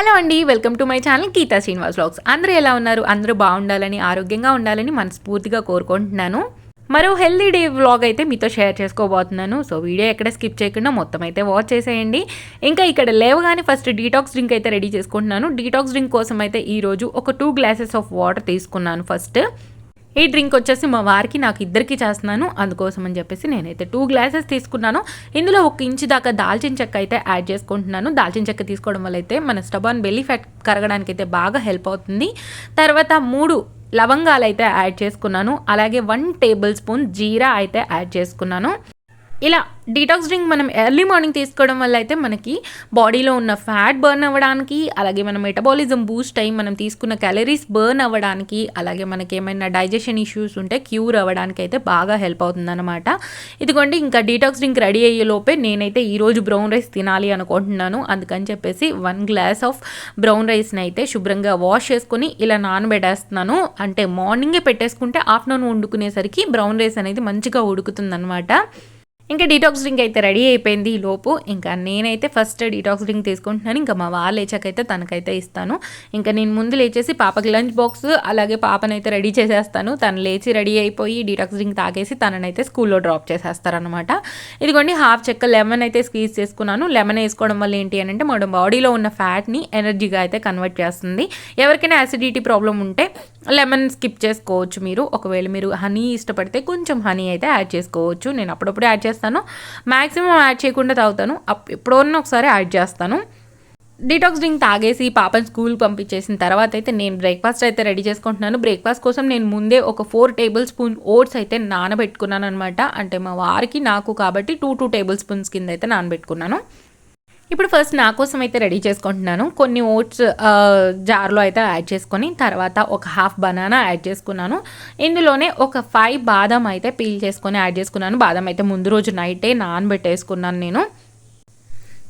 Hello అండి, welcome to my channel Geetha Srinivas vlogs. అందరూ ఎలా ఉన్నారు? అందరూ బాగుండాలని, ఆరోగ్యంగా ఉండాలని మనస్ఫూర్తిగా కోరుకుంటున్నాను. మరో హెల్దీ డే వ్లాగ్ అయితే మీతో షేర్ చేసుకోబోతున్నాను. సో వీడియో ఎక్కడ స్కిప్ చేయకుండా మొత్తం అయితే వాచ్ చేసేయండి. ఇంకా ఇక్కడ లేవగానే ఫస్ట్ డీటాక్స్ డ్రింక్ అయితే రెడీ చేసుకుంటున్నాను. డీటాక్స్ డ్రింక్ కోసం అయితే ఈరోజు ఒక 2 గ్లాసెస్ ఆఫ్ వాటర్ తీసుకున్నాను. ఫస్ట్ ఈ డ్రింక్ వచ్చేసి మా వారికి నాకు ఇద్దరికి చేస్తున్నాను, అందుకోసం అని చెప్పేసి నేనైతే 2 గ్లాసెస్ తీసుకున్నాను. ఇందులో 1 ఇంచు దాకా దాల్చిన చెక్క అయితే యాడ్ చేసుకుంటున్నాను. దాల్చిన చెక్క తీసుకోవడం వల్ల అయితే మన స్టబాన్ బెల్లీ ఫ్యాట్ కరగడానికి అయితే బాగా హెల్ప్ అవుతుంది. తర్వాత 3 లవంగాలు అయితే యాడ్ చేసుకున్నాను. అలాగే 1 టేబుల్ స్పూన్ జీరా అయితే యాడ్ చేసుకున్నాను. ఇలా డీటాక్స్ డ్రింక్ మనం ఎర్లీ మార్నింగ్ తీసుకోవడం వల్ల అయితే మనకి బాడీలో ఉన్న ఫ్యాట్ బర్న్ అవ్వడానికి, అలాగే మన మెటబాలిజం బూస్ట్ అయ్యి మనం తీసుకున్న క్యాలరీస్ బర్న్ అవ్వడానికి, అలాగే మనకి ఏమైనా డైజెషన్ ఇష్యూస్ ఉంటే క్యూర్ అవ్వడానికి అయితే బాగా హెల్ప్ అవుతుందన్నమాట. ఇదిగోండి, ఇంకా డీటాక్స్ డ్రింక్ రెడీ అయ్యే లోపే నేనైతే ఈరోజు బ్రౌన్ రైస్ తినాలి అనుకుంటున్నాను. అందుకని చెప్పేసి 1 గ్లాస్ ఆఫ్ బ్రౌన్ రైస్ని అయితే శుభ్రంగా వాష్ చేసుకొని ఇలా నానబెట్టేస్తున్నాను. అంటే మార్నింగే పెట్టేసుకుంటే ఆఫ్టర్నూన్ వండుకునేసరికి బ్రౌన్ రైస్ అనేది మంచిగా ఉడుకుతుందన్నమాట. ఇంకా డీటాక్స్ డ్రింక్ అయితే రెడీ అయిపోయింది. ఈ లోపు ఇంకా నేనైతే ఫస్ట్ డీటాక్స్ డ్రింక్ తీసుకుంటున్నాను. ఇంకా మా వాళ్ళు లేచాకైతే తనకైతే ఇస్తాను. ఇంకా నేను ముందు లేచేసి పాపకి లంచ్ బాక్స్ అలాగే పాపనైతే రెడీ చేసేస్తాను. తను లేచి రెడీ అయిపోయి డీటాక్స్ డ్రింక్ తాగేసి తననైతే స్కూల్లో డ్రాప్ చేసేస్తారనమాట. ఇదిగోండి, హాఫ్ చెక్క లెమన్ అయితే స్క్వీజ్ చేసుకున్నాను. లెమన్ వేసుకోవడం వల్ల ఏంటి అని అంటే మన బాడీలో ఉన్న ఫ్యాట్ని ఎనర్జీగా అయితే కన్వర్ట్ చేస్తుంది. ఎవరికైనా యాసిడిటీ ప్రాబ్లం ఉంటే లెమన్ స్కిప్ చేసుకోవచ్చు మీరు. ఒకవేళ మీరు హనీ ఇష్టపడితే కొంచెం హనీ అయితే యాడ్ చేసుకోవచ్చు. నేను అప్పుడప్పుడు యాడ్ చేస్తాను, మ్యాక్సిమం యాడ్ చేయకుండా తాగుతాను, ఎప్పుడన్నా ఒకసారి యాడ్ చేస్తాను. డీటాక్స్ డ్రింక్ తాగేసి పాపని స్కూల్ పంపించేసిన తర్వాత అయితే నేను బ్రేక్ఫాస్ట్ అయితే రెడీ చేసుకుంటున్నాను. బ్రేక్ఫాస్ట్ కోసం నేను ముందే ఒక 4 టేబుల్ స్పూన్ ఓట్స్ అయితే నానబెట్టుకున్నాను అనమాట. అంటే మా వారికి నాకు కాబట్టి 2 టేబుల్ స్పూన్స్ కింద అయితే నానబెట్టుకున్నాను. ఇప్పుడు ఫస్ట్ నా కోసం అయితే రెడీ చేసుకుంటున్నాను. కొన్ని ఓట్స్ జార్లో అయితే యాడ్ చేసుకొని తర్వాత ఒక హాఫ్ బనానా యాడ్ చేసుకున్నాను. ఇందులోనే ఒక 5 బాదం అయితే పీల్ చేసుకొని యాడ్ చేసుకున్నాను. బాదం అయితే ముందు రోజు నైటే నానబెట్టేసుకున్నాను నేను.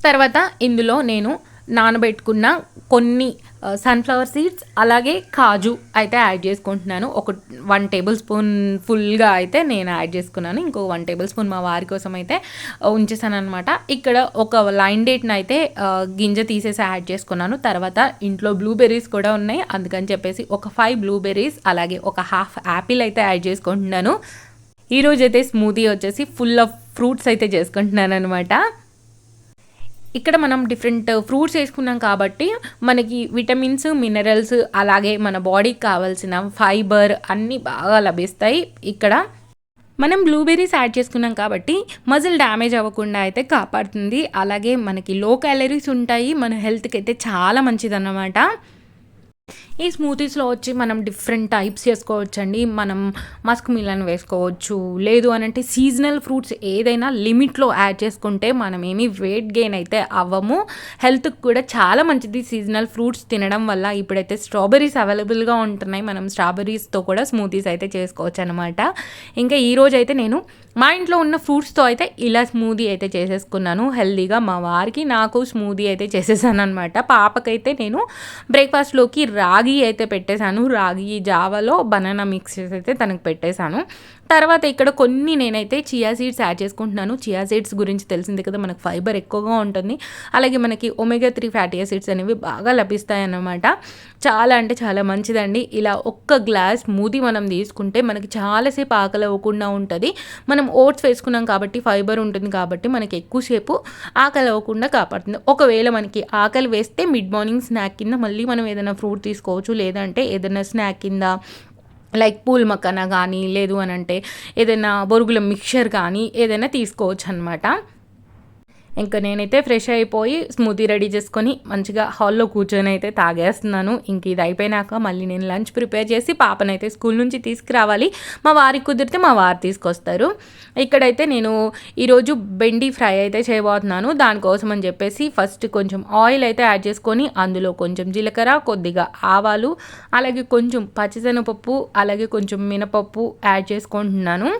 తర్వాత ఇందులో నేను నానబెట్టుకున్న కొన్ని సన్ఫ్లవర్ సీడ్స్ అలాగే కాజు అయితే యాడ్ చేసుకుంటున్నాను. ఒక 1 టేబుల్ స్పూన్ ఫుల్గా అయితే నేను యాడ్ చేసుకున్నాను. ఇంకో 1 టేబుల్ స్పూన్ మా వారి కోసం అయితే ఉంచేసాను అనమాట. ఇక్కడ ఒక లైన్ డేట్ని అయితే గింజ తీసేసి యాడ్ చేసుకున్నాను. తర్వాత ఇంట్లో బ్లూబెర్రీస్ కూడా ఉన్నాయి, అందుకని చెప్పేసి ఒక 5 బ్లూబెర్రీస్ అలాగే ఒక హాఫ్ యాపిల్ అయితే యాడ్ చేసుకుంటున్నాను. ఈరోజైతే స్మూతీ వచ్చేసి ఫుల్ ఆఫ్ ఫ్రూట్స్ అయితే చేసుకుంటున్నాను అనమాట. ఇక్కడ మనం డిఫరెంట్ ఫ్రూట్స్ వేసుకున్నాం కాబట్టి మనకి విటమిన్స్, మినరల్స్ అలాగే మన బాడీకి కావాల్సిన ఫైబర్ అన్నీ బాగా లభిస్తాయి. ఇక్కడ మనం బ్లూబెర్రీస్ యాడ్ చేసుకున్నాం కాబట్టి మజిల్ డ్యామేజ్ అవ్వకుండా అయితే కాపాడుతుంది. అలాగే మనకి లో క్యాలరీస్ ఉంటాయి, మన హెల్త్కి అయితే చాలా మంచిదన్నమాట. ఈ స్మూతీస్లో వచ్చి మనం డిఫరెంట్ టైప్స్ చేసుకోవచ్చండి. మనం మస్క్ మిలన్ వేసుకోవచ్చు, లేదు అని అంటే సీజనల్ ఫ్రూట్స్ ఏదైనా లిమిట్లో యాడ్ చేసుకుంటే మనం ఏమీ వెయిట్ గెయిన్ అయితే అవ్వము. హెల్త్కి కూడా చాలా మంచిది సీజనల్ ఫ్రూట్స్ తినడం వల్ల. ఇప్పుడైతే స్ట్రాబెర్రీస్ అవైలబుల్గా ఉంటున్నాయి, మనం స్ట్రాబెర్రీస్తో కూడా స్మూతీస్ అయితే చేసుకోవచ్చు అనమాట. ఇంకా ఈరోజు అయితే నేను మా ఇంట్లో ఉన్న ఫ్రూట్స్తో అయితే ఇలా స్మూదీ అయితే చేసేసుకున్నాను. హెల్తీగా మా వారికి నాకు స్మూదీ అయితే చేసేసాను అనమాట. పాపకైతే నేను బ్రేక్ఫాస్ట్లోకి రాగి అయితే పెట్టేశాను. రాగి జావాలో బనానా మిక్స్ చేసి అయితే తనకు పెట్టేశాను. తర్వాత ఇక్కడ కొన్ని నేనైతే చియా సీడ్స్ యాడ్ చేసుకుంటున్నాను. చియా సీడ్స్ గురించి తెలిసింది కదా, మనకు ఫైబర్ ఎక్కువగా ఉంటుంది, అలాగే మనకి ఒమేగా 3 ఫ్యాటీ యాసిడ్స్ అనేవి బాగా లభిస్తాయి అన్నమాట. చాలా అంటే చాలా మంచిదండి. ఇలా 1 గ్లాస్ స్మూదీ మనం తీసుకుంటే మనకి చాలాసేపు ఆకలి అవ్వకుండా ఉంటుంది. మనం ఓట్స్ వేసుకున్నాం కాబట్టి ఫైబర్ ఉంటుంది కాబట్టి మనకి ఎక్కువసేపు ఆకలి అవ్వకుండా కాపాడుతుంది. ఒకవేళ మనకి ఆకలి వేస్తే మిడ్ మార్నింగ్ స్నాక్ కింద మళ్ళీ మనం ఏదైనా ఫ్రూట్ తీసుకోవచ్చు, లేదంటే ఏదైనా స్నాక్ కింద లైక్ పూల్ మక్కన కానీ, లేదు అని అంటే ఏదైనా బొరుగుల మిక్చర్ కానీ ఏదైనా తీసుకోవచ్చు అనమాట. ఇంకా నేనైతే ఫ్రెష్ అయిపోయి స్మూతీ రెడీ చేసుకొని మంచిగా హాల్లో కూర్చొని అయితే తాగేస్తున్నాను. ఇంక ఇది అయిపోయినాక మళ్ళీ నేను లంచ్ ప్రిపేర్ చేసి పాపనైతే స్కూల్ నుంచి తీసుకురావాలి. మా వారికి కుదిరితే మా వారు తీసుకొస్తారు. ఇక్కడైతే నేను ఈరోజు బెండి ఫ్రై అయితే చేయబోతున్నాను. దానికోసం అని చెప్పేసి ఫస్ట్ కొంచెం ఆయిల్ అయితే యాడ్ చేసుకొని అందులో కొంచెం జీలకర్ర, కొద్దిగా ఆవాలు, అలాగే కొంచెం పచ్చిశనగపప్పు, అలాగే కొంచెం మినపప్పు యాడ్ చేసుకుంటున్నాను.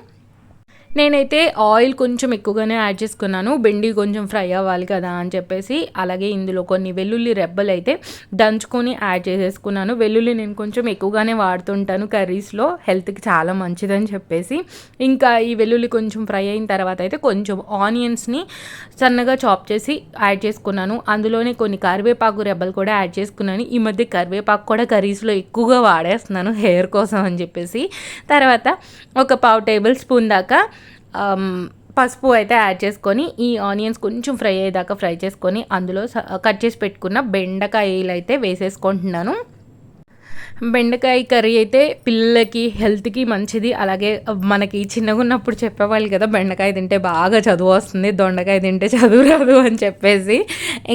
నేనైతే ఆయిల్ కొంచెం ఎక్కువగానే యాడ్ చేసుకున్నాను. బెండి కొంచెం ఫ్రై అవ్వాలి కదా అని చెప్పేసి. అలాగే ఇందులో కొన్ని వెల్లుల్లి రెబ్బలు అయితే దంచుకొని యాడ్ చేసేసుకున్నాను. వెల్లుల్లి నేను కొంచెం ఎక్కువగానే వాడుతుంటాను కర్రీస్లో, హెల్త్కి చాలా మంచిదని చెప్పేసి. ఇంకా ఈ వెల్లుల్లి కొంచెం ఫ్రై అయిన తర్వాత అయితే కొంచెం ఆనియన్స్ని సన్నగా చాప్ చేసి యాడ్ చేసుకున్నాను. అందులోనే కొన్ని కరివేపాకు రెబ్బలు కూడా యాడ్ చేసుకున్నాను. ఈ మధ్య కరివేపాకు కూడా కర్రీస్లో ఎక్కువగా వాడేస్తున్నాను హెయిర్ కోసం అని చెప్పేసి. తర్వాత ఒక పావు టేబుల్ స్పూన్ దాకా పసుపు అయితే యాడ్ చేసుకొని ఈ ఆనియన్స్ కొంచెం ఫ్రై అయ్యేదాకా ఫ్రై చేసుకొని అందులో కట్ చేసి పెట్టుకున్న బెండకాయలు అయితే వేసేసుకుంటున్నాను. బెండకాయ కర్రీ అయితే పిల్లలకి హెల్త్కి మంచిది. అలాగే మనకి చిన్నగా ఉన్నప్పుడు చెప్పేవాళ్ళు కదా, బెండకాయ తింటే బాగా చదువు వస్తుంది, దొండకాయ తింటే చదువు రాదు అని చెప్పేసి.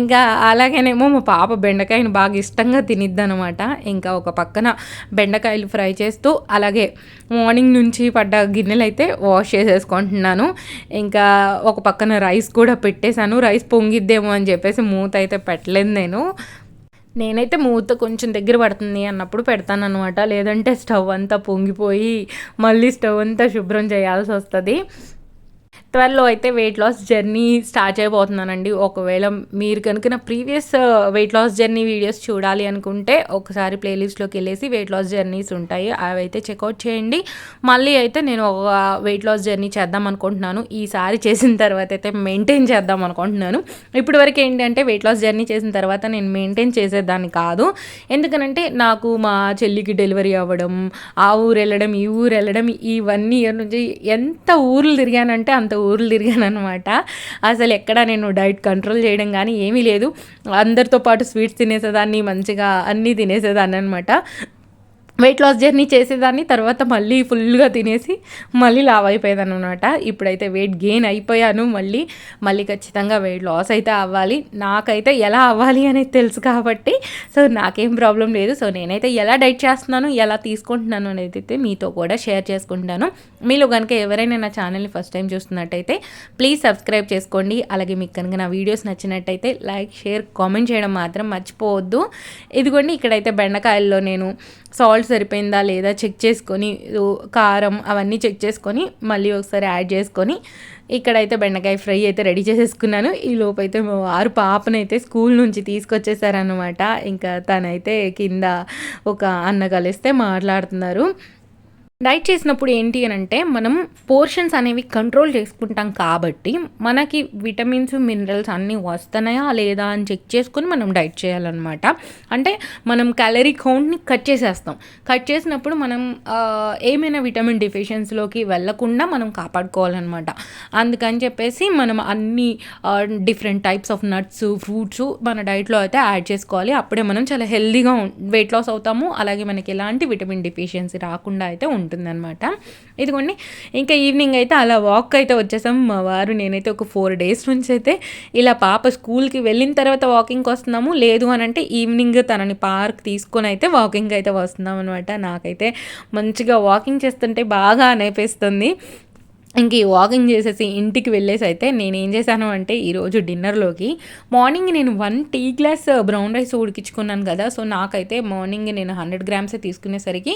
ఇంకా అలాగేనేమో మా పాప బెండకాయని బాగా ఇష్టంగా తినిద్ది అనమాట. ఇంకా ఒక పక్కన బెండకాయలు ఫ్రై చేస్తూ అలాగే మార్నింగ్ నుంచి పడ్డ గిన్నెలు అయితే వాష్ చేసేసుకుంటున్నాను. ఇంకా ఒక పక్కన రైస్ కూడా పెట్టేశాను. రైస్ పొంగిద్దేమో అని చెప్పేసి మూత అయితే పెట్టలేదు నేనైతే మూత కొంచెం దగ్గర పడుతుంది అన్నప్పుడు పెడతానన్నమాట. లేదంటే స్టవ్ అంతా పొంగిపోయి మళ్ళీ స్టవ్ అంతా శుభ్రం చేయాల్సి వస్తుంది. త్వరలో అయితే వెయిట్ లాస్ జర్నీ స్టార్ట్ చేయబోతున్నానండి. ఒకవేళ మీరు కనుక నా previous weight loss journey videos చూడాలి అనుకుంటే ఒకసారి ప్లేలిస్ట్లోకి వెళ్ళేసి వెయిట్ లాస్ జర్నీస్ ఉంటాయి, అవి అయితే చెక్అవుట్ చేయండి. మళ్ళీ అయితే నేను ఒక వెయిట్ లాస్ జర్నీ చేద్దాం అనుకుంటున్నాను. ఈసారి చేసిన తర్వాత అయితే మెయింటైన్ చేద్దాం అనుకుంటున్నాను. ఇప్పటి వరకు ఏంటంటే వెయిట్ లాస్ జర్నీ చేసిన తర్వాత నేను మెయింటైన్ చేసేదాన్ని కాదు. ఎందుకనంటే నాకు మా చెల్లికి డెలివరీ అవ్వడం, ఆ ఊరు వెళ్ళడం, ఈ ఊరు వెళ్ళడం, ఇవన్నీ నుంచి ఎంత ఊర్లు తిరిగానంటే అంత ఊర్లు తిరిగాను అనమాట. అసలు ఎక్కడ నేను డైట్ కంట్రోల్ చేయడం కానీ ఏమీ లేదు. అందరితో పాటు స్వీట్స్ తినేసేదాన్ని, మంచిగా అన్నీ తినేసేదాన్ని అనమాట. వెయిట్ లాస్ జర్నీ చేసేదాన్ని, తర్వాత మళ్ళీ ఫుల్గా తినేసి మళ్ళీ లావ్ అయిపోయేదాన్ని అనమాట. ఇప్పుడైతే వెయిట్ గెయిన్ అయిపోయాను. మళ్ళీ ఖచ్చితంగా వెయిట్ లాస్ అయితే అవ్వాలి. నాకైతే ఎలా అవ్వాలి అనేది తెలుసు కాబట్టి సో నాకేం ప్రాబ్లం లేదు. సో నేనైతే ఎలా డైట్ చేస్తున్నాను, ఎలా తీసుకుంటున్నాను అనేది అయితే మీతో కూడా షేర్ చేసుకుంటాను. మీలో కనుక ఎవరైనా నా ఛానల్ని ఫస్ట్ టైం చూస్తున్నట్టయితే ప్లీజ్ సబ్స్క్రైబ్ చేసుకోండి. అలాగే మీకు కనుక నా వీడియోస్ నచ్చినట్టయితే లైక్, షేర్, కామెంట్ చేయడం మాత్రం మర్చిపోవద్దు. ఇదిగోండి ఇక్కడైతే బెండకాయల్లో నేను సాల్ట్ సరిపోయిందా లేదా చెక్ చేసుకొని, కారం అవన్నీ చెక్ చేసుకొని మళ్ళీ ఒకసారి యాడ్ చేసుకొని ఇక్కడైతే బెండకాయ ఫ్రై అయితే రెడీ చేసేసుకున్నాను. ఈ లోపు అయితే మా వారు పాపనైతే స్కూల్ నుంచి తీసుకొచ్చేసారనమాట. ఇంకా తనైతే కింద ఒక అన్న కలిస్తే మాట్లాడుతున్నారు. డైట్ చేసినప్పుడు ఏంటి అని అంటే మనం పోర్షన్స్ అనేవి కంట్రోల్ చేసుకుంటాం కాబట్టి మనకి విటమిన్స్, మినరల్స్ అన్నీ వస్తున్నాయా లేదా అని చెక్ చేసుకొని మనం డైట్ చేయాలన్నమాట. అంటే మనం క్యాలరీ కౌంట్ని కట్ చేసేస్తాం. కట్ చేసినప్పుడు మనం ఏమైనా విటమిన్ డెఫిషియన్సీలోకి వెళ్ళకుండా మనం కాపాడుకోవాలన్నమాట. అందుకని చెప్పేసి మనం అన్ని different types of nuts, fruits మన డైట్లో అయితే యాడ్ చేసుకోవాలి. అప్పుడే మనం చాలా హెల్దీగా వెయిట్ లాస్ అవుతాము. అలాగే మనకి ఎలాంటి విటమిన్ డెఫిషియన్సీ రాకుండా అయితే ఉంటుందన్నమాట. ఇదిగోండి ఇంకా ఈవినింగ్ అయితే అలా వాక్ అయితే వచ్చేసాం. మా వారు నేనైతే ఒక 4 days నుంచి అయితే ఇలా పాప స్కూల్కి వెళ్ళిన తర్వాత వాకింగ్కి వస్తున్నాము. లేదు అని అంటే ఈవినింగ్ తనని పార్క్ తీసుకొని అయితే వాకింగ్ అయితే వస్తున్నాం అనమాట. నాకైతే మంచిగా వాకింగ్ చేస్తుంటే బాగా అనిపిస్తుంది. ఇంక ఈ వాకింగ్ చేసేసి ఇంటికి వెళ్ళేసి అయితే నేను ఏం చేశాను అంటే ఈరోజు డిన్నర్లోకి మార్నింగ్ నేను 1 టీ గ్లాస్ బ్రౌన్ రైస్ ఉడికించుకున్నాను కదా. సో నాకైతే మార్నింగ్ నేను 100 grams తీసుకునేసరికి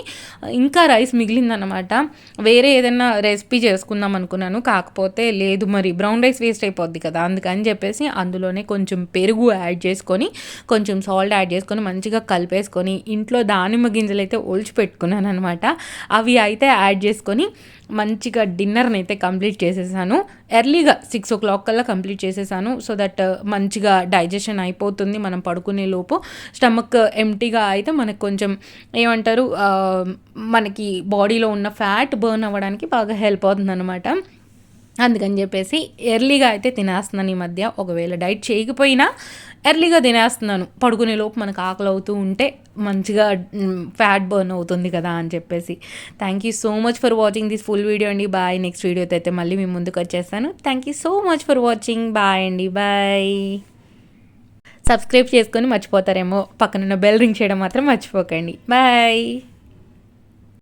ఇంకా రైస్ మిగిలిందనమాట. వేరే ఏదైనా రెసిపీ చేసుకుందాం అనుకున్నాను, కాకపోతే లేదు మరి బ్రౌన్ రైస్ వేస్ట్ అయిపోద్ది కదా, అందుకని చెప్పేసి అందులోనే కొంచెం పెరుగు యాడ్ చేసుకొని కొంచెం సాల్ట్ యాడ్ చేసుకొని మంచిగా కలిపేసుకొని ఇంట్లో దానిమ్మ గింజలు అయితే ఒలిచి పెట్టుకున్నాను అనమాట. అవి అయితే యాడ్ చేసుకొని మంచిగా డిన్నర్ని అయితే కంప్లీట్ చేసేసాను. ఎర్లీగా 6 o'clock కల్లా కంప్లీట్ చేసేసాను. సో దట్ మంచిగా డైజెషన్ అయిపోతుంది. మనం పడుకునే లోపు స్టమక్ ఎంటీగా అయితే మనకు కొంచెం ఏమంటారు, మనకి బాడీలో ఉన్న ఫ్యాట్ బర్న్ అవ్వడానికి బాగా హెల్ప్ అవుతుంది అనమాట. అందుకని చెప్పేసి ఎర్లీగా అయితే తినేస్తున్నాను ఈ మధ్య. ఒకవేళ డైట్ చేయకపోయినా ఎర్లీగా తినేస్తున్నాను. పడుకునే లోపు మనకు ఆకలి అవుతూ ఉంటే మంచిగా ఫ్యాట్ బర్న్ అవుతుంది కదా అని చెప్పేసి. Thank you so much for watching this full video అండి. బాయ్. నెక్స్ట్ వీడియోతో అయితే మళ్ళీ మీ ముందుకు వచ్చేస్తాను. Thank you so much for watching. Bye అండి. బాయ్. సబ్స్క్రైబ్ చేసుకొని మర్చిపోతారేమో, పక్కనున్న బెల్ రింగ్ చేయడం మాత్రం మర్చిపోకండి. బాయ్.